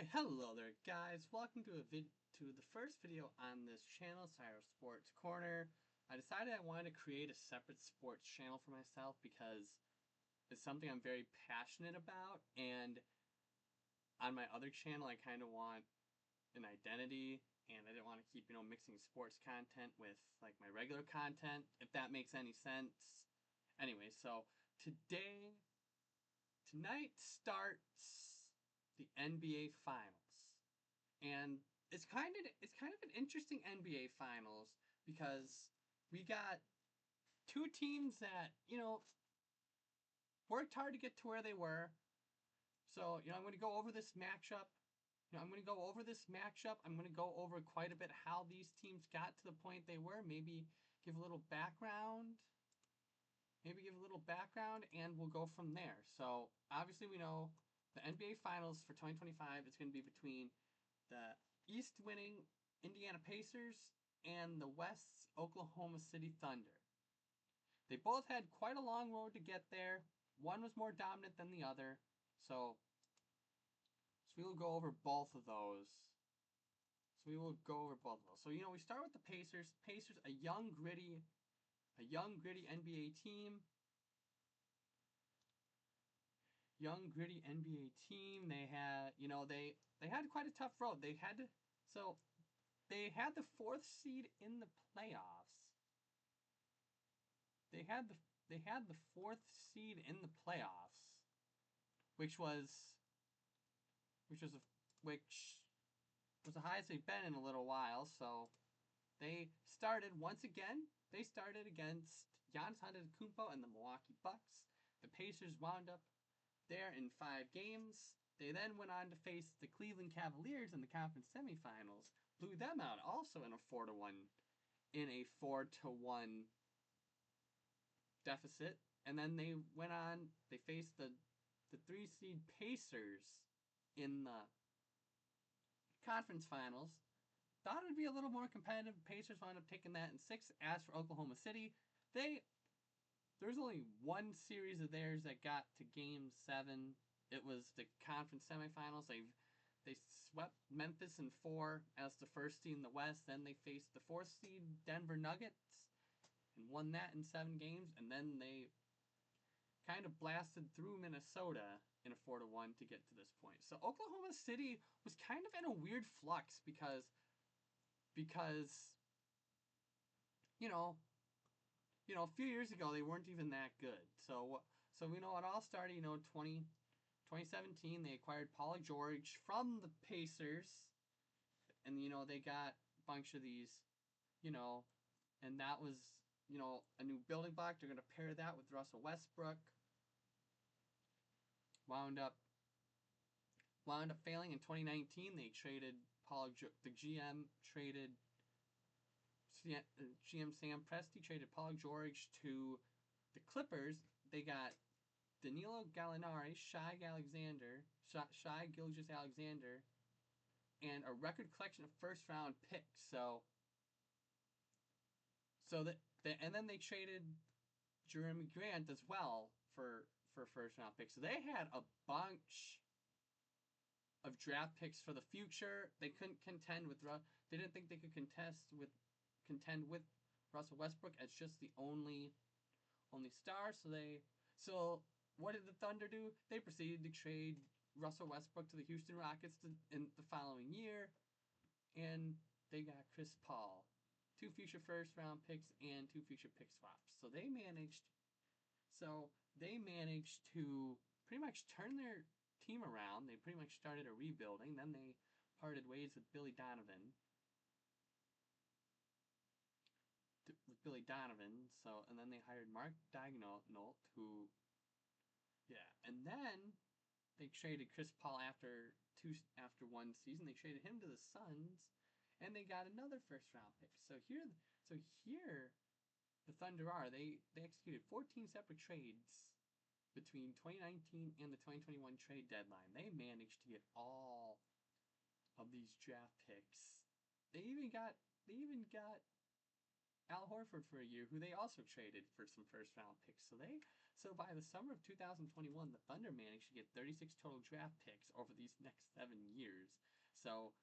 Hey, hello there, guys. Welcome to the first video on this channel, Cyro Sports Corner. I decided I wanted to create a separate sports channel for myself because it's something I'm very passionate about, and on my other channel, I kind of want an identity, and I didn't want to keep, mixing sports content with like my regular content, if that makes any sense. Anyway, so tonight starts the NBA Finals. And it's kind of an interesting NBA Finals because we got two teams that, worked hard to get to where they were. So, I'm going to go over this matchup. I'm going to go over this matchup. I'm going to go over quite a bit how these teams got to the point they were. Maybe give a little background. And we'll go from there. So, obviously, we know the NBA Finals for 2025 is going to be between the East winning Indiana Pacers and the West's Oklahoma City Thunder. They both had quite a long road to get there. One was more dominant than the other. So we will go over both of those. So, we start with the Pacers. Pacers, a young, gritty NBA team. They had, they had quite a tough road. They had the fourth seed in the playoffs. They had the fourth seed in the playoffs, which was the highest they've been in a little while. So they started against Giannis Antetokounmpo and the Milwaukee Bucks. The Pacers wound up there in 5 games. They then went on to face the Cleveland Cavaliers in the conference semifinals, blew them out also in a 4-1 deficit, and then they faced the 3 seed Pacers in the conference finals. Thought it would be a little more competitive. Pacers wound up taking that in 6. As for Oklahoma City, there's only one series of theirs that got to Game 7. It was the conference semifinals. They swept Memphis in 4 as the first seed in the West. Then they faced the 4th seed Denver Nuggets and won that in 7 games. And then they kind of blasted through Minnesota in a 4-1 to get to this point. So Oklahoma City was kind of in a weird flux because a few years ago they weren't even that good. So it all started, 2017 they acquired Paul George from the Pacers, and they got a bunch of these, and that was, a new building block. They're going to pair that with Russell Westbrook. Wound up failing in 2019. They traded the GM Sam Presti traded Paul George to the Clippers. They got Danilo Gallinari, Shai Gilgeous-Alexander, and a record collection of first-round picks. And then they traded Jeremy Grant as well for first-round picks. So they had a bunch of draft picks for the future. They couldn't contend with. They didn't think they could contend with Russell Westbrook as just the only star. So what did the Thunder do? They proceeded to trade Russell Westbrook to the Houston Rockets in the following year, and they got Chris Paul, 2 future first round picks and 2 future pick swaps. So they managed to pretty much turn their team around. They pretty much started a rebuilding. Then they parted ways with Billy Donovan. And then they hired Mark Daigneault, and then they traded Chris Paul after 1 season. They traded him to the Suns, and they got another first round pick. So here the Thunder are. They executed 14 separate trades between 2019 and the 2021 trade deadline. They managed to get all of these draft picks. They even got Al Horford for a year, who they also traded for some first-round picks. So by the summer of 2021, the Thunder managed to get 36 total draft picks over these next 7 years. So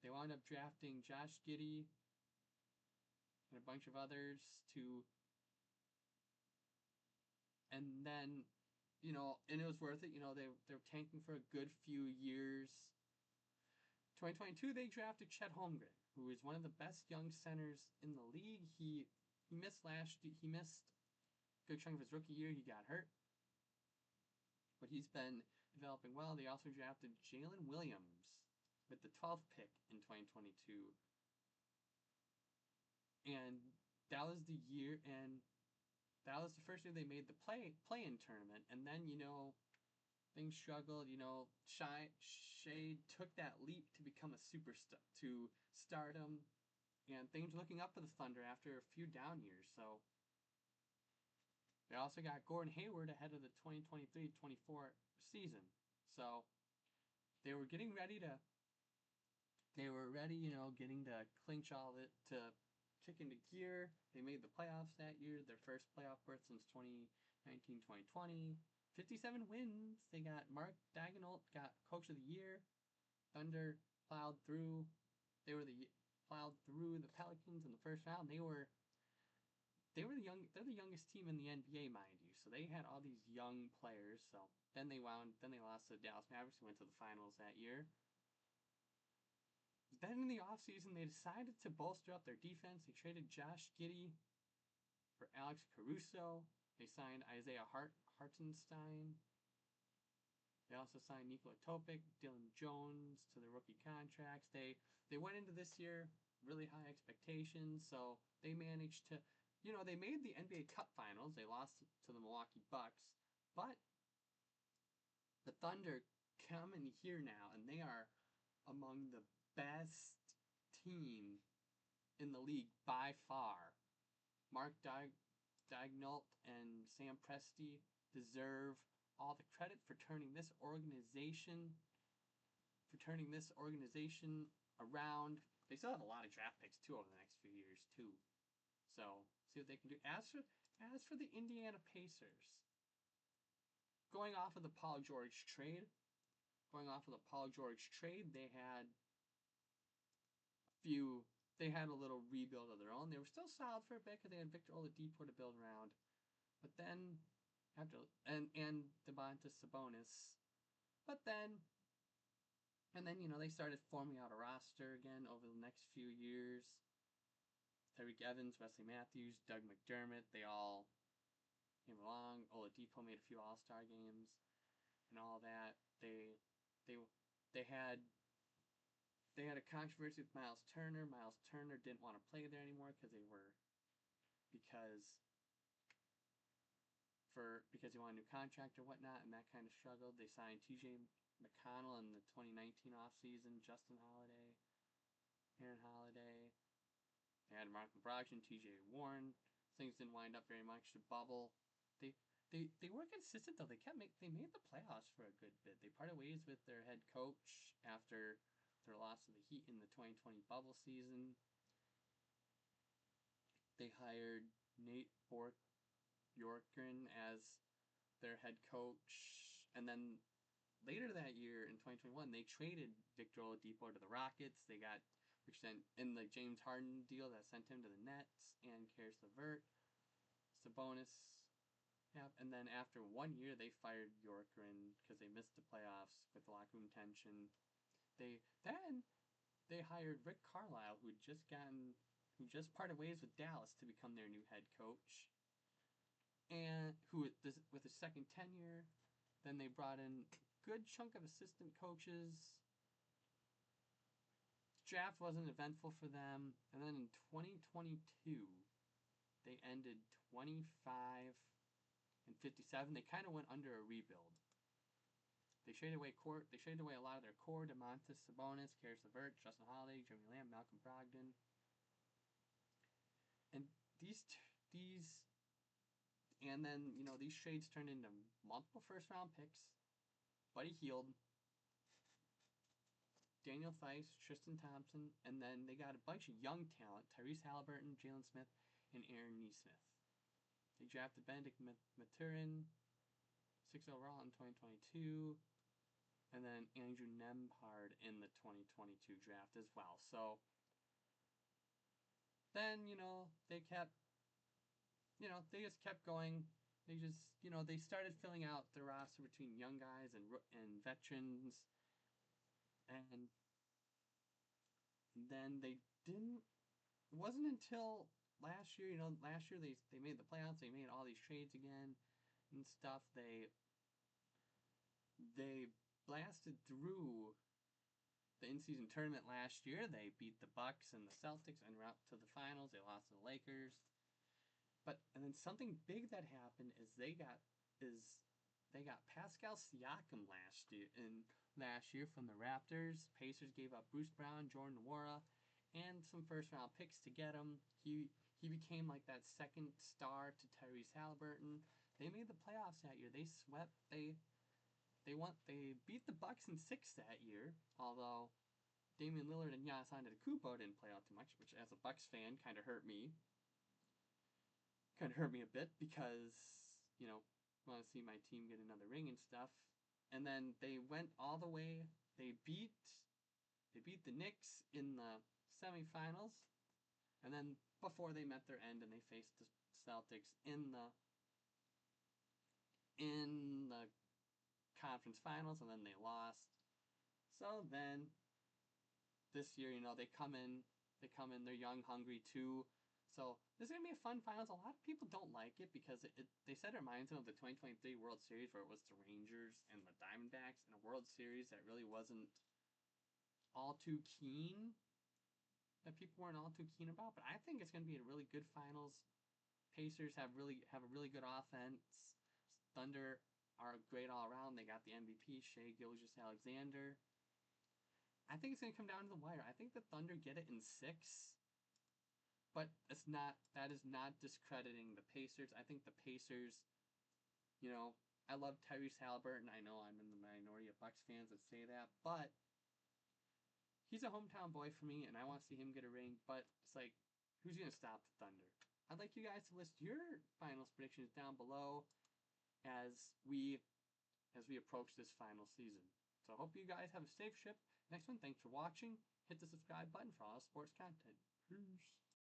they wound up drafting Josh Giddey and a bunch of others to, and then, and it was worth it. They were tanking for a good few years. 2022, they drafted Chet Holmgren, who is one of the best young centers in the league. He missed he missed a good chunk of his rookie year. He got hurt, but he's been developing well. They also drafted Jalen Williams with the 12th pick in 2022, and that was the year, and that was the first year they made the play-in tournament. And then things struggled. Shea took that leap to become a superstar, to stardom, and things were looking up for the Thunder after a few down years. So they also got Gordon Hayward ahead of the 2023-24 season. So they were getting ready, getting to clinch all of it, to kick into gear. They made the playoffs that year, their first playoff berth since 2019-2020. 57 wins. They got Mark Daigneault got Coach of the Year. Thunder plowed through. They're the Pelicans in the first round. They're the youngest team in the NBA, mind you. So they had all these young players. So then they lost to the Dallas Mavericks, who went to the finals that year. Then in the offseason, they decided to bolster up their defense. They traded Josh Giddey for Alex Caruso. They signed Isaiah Hartenstein. They also signed Nikola Topic, Dylan Jones to their rookie contracts. They went into this year really high expectations, so they managed to, they made the NBA Cup Finals. They lost to the Milwaukee Bucks, but the Thunder come in here now, and they are among the best team in the league by far. Mark Daigneault and Sam Presti deserve all the credit for turning this organization around. They still have a lot of draft picks too over the next few years too. So see what they can do. As for the Indiana Pacers, going off of the Paul George trade, they had a little rebuild of their own. They were still solid for a bit because they had Victor Oladipo to build around. But then, and Domantas Sabonis. But then, they started forming out a roster again over the next few years. Tyreke Evans, Wesley Matthews, Doug McDermott, they all came along. Oladipo made a few All-Star games and all that. They had a controversy with Miles Turner. Miles Turner didn't want to play there anymore because he wanted a new contract or whatnot, and that kind of struggled. They signed T.J. McConnell in the 2019 offseason, Justin Holiday, Aaron Holiday. They had Mark Brogdon, T.J. Warren. Things didn't wind up very much. The bubble. They were consistent though. They made the playoffs for a good bit. They parted ways with their head coach after their loss to the Heat in the 2020 bubble season. They hired Nate Bjorkgren as their head coach, and then later that year in 2021, they traded Victor Oladipo to the Rockets. Which sent in the James Harden deal that sent him to the Nets, and Caris LeVert, Sabonis. Yeah, and then after 1 year, they fired Bjorkgren because they missed the playoffs with locker room tension. They hired Rick Carlisle, who just parted ways with Dallas to become their new head coach, and with his second tenure. Then they brought in a good chunk of assistant coaches. Draft wasn't eventful for them, and then in 2022, they ended 25-57. They kind of went under a rebuild. They traded away a lot of their core: Domantas Sabonis, Caris LeVert, Justin Holiday, Jeremy Lamb, Malcolm Brogdon, and these trades turned into multiple first-round picks: Buddy Hield, Daniel Theis, Tristan Thompson, and then they got a bunch of young talent: Tyrese Halliburton, Jalen Smith, and Aaron Nesmith. They drafted Benedict Mathurin, 6th overall in 2022. and then Andrew Nembhard in the 2022 draft as well. So then, they kept, they just kept going. They just, they started filling out the roster between young guys and veterans. And then they didn't, it wasn't until last year, last year they made the playoffs, they made all these trades again and stuff. They blasted through the in-season tournament last year. They beat the Bucks and the Celtics and went to the finals. They lost to the Lakers. And then something big that happened is they got Pascal Siakam last year from the Raptors. Pacers gave up Bruce Brown, Jordan Nwora, and some first round picks to get him. He became like that second star to Tyrese Halliburton. They made the playoffs that year. They swept. They beat the Bucks in 6 that year. Although Damian Lillard and Giannis Antetokounmpo didn't play out too much, which as a Bucks fan kind of hurt me. A bit because want to see my team get another ring and stuff. And then they went all the way. They beat the Knicks in the semifinals, and then before they met their end and they faced the Celtics in the conference finals, and then they lost. So then this year, they come in, they're young, hungry too. So this is going to be a fun finals. A lot of people don't like it because they said it reminds them of the 2023 World Series where it was the Rangers and the Diamondbacks in a World Series that really wasn't all too keen, that people weren't all too keen about. But I think it's going to be a really good finals. Pacers have a really good offense. Thunder are great all around. They got the MVP, Shai Gilgeous-Alexander. I think it's going to come down to the wire. I think the Thunder get it in 6. But that is not discrediting the Pacers. I think the Pacers, I love Tyrese Halliburton. I know I'm in the minority of Bucks fans that say that, but he's a hometown boy for me, and I want to see him get a ring. But it's like, who's going to stop the Thunder? I'd like you guys to list your finals predictions down below as we approach this final season. So I hope you guys have a safe trip. Next one, thanks for watching. Hit the subscribe button for all sports content. Peace.